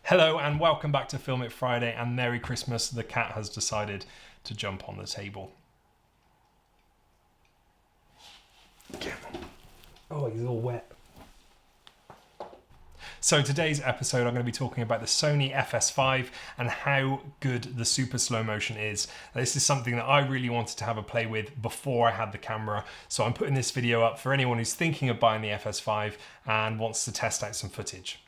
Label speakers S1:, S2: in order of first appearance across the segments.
S1: Hello and welcome back to Film It Friday, and Merry Christmas. The cat has decided to jump on the table. Oh, he's all wet. So today's episode I'm going to be talking about the Sony FS5 and how good the super slow motion is. This is something that I really wanted to have a play with before I had the camera, so I'm putting this video up for anyone who's thinking of buying the FS5 and wants to test out some footage.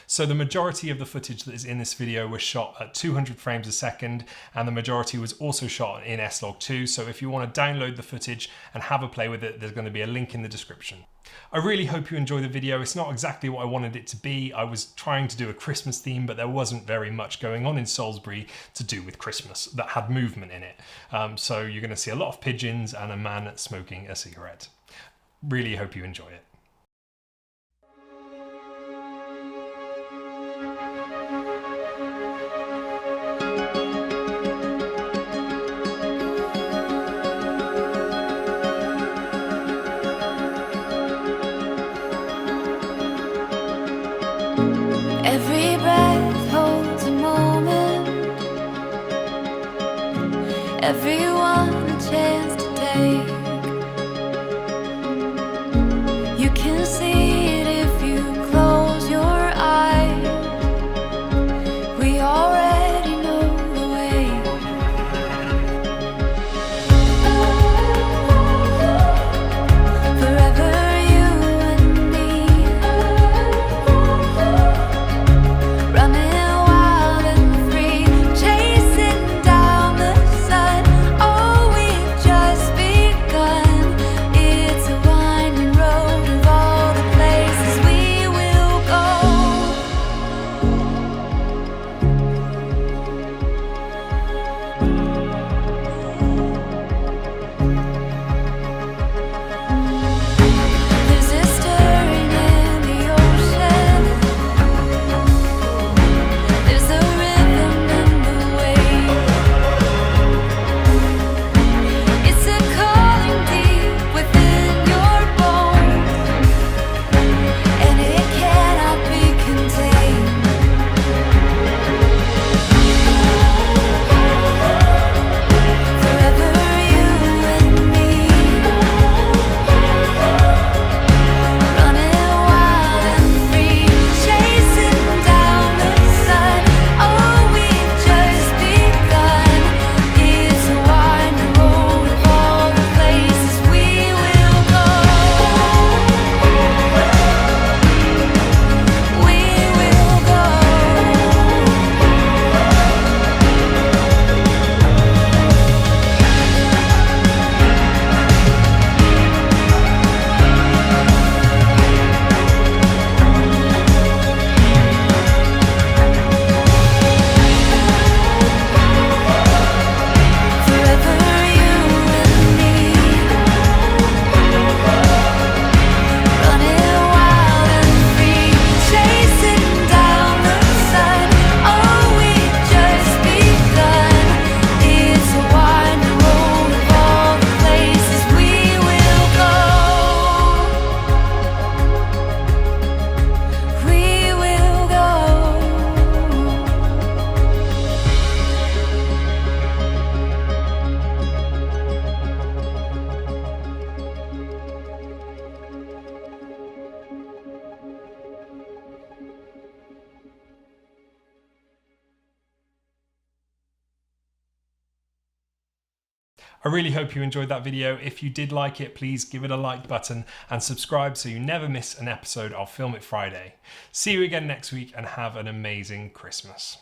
S1: So the majority of the footage that is in this video was shot at 200 frames a second, and the majority was also shot in S-Log2. So if you want to download the footage and have a play with it, there's going to be a link in the description. I really hope you enjoy the video. It's not exactly what I wanted it to be. I was trying to do a Christmas theme, but there wasn't very much going on in Salisbury to do with Christmas that had movement in it. So you're going to see a lot of pigeons and a man smoking a cigarette. Really hope you enjoy it.
S2: Every breath holds a moment, everyone a chance to take. You can see it if you close your eyes. We already know the way. Forever you and me, running wild and free, chasing down the sun. Oh, we've just begun. It's a winding road of all the places we will go. There's a stirring in the ocean. There's a rhythm in the waves. It's a calling deep within your bones, and it cannot be contained. Forever you and me, running wild and free, chasing down the sun. Oh, we've just begun. It's a winding road of all the places we will go. We will go. Forever you and me, running wild and free, chasing down the sun. Oh, we've just begun. It's a winding road of all the places we will go. We will go.
S1: I really hope you enjoyed that video. If you did like it, please give it a like button and subscribe so you never miss an episode of Film It Friday. See you again next week and have an amazing Christmas.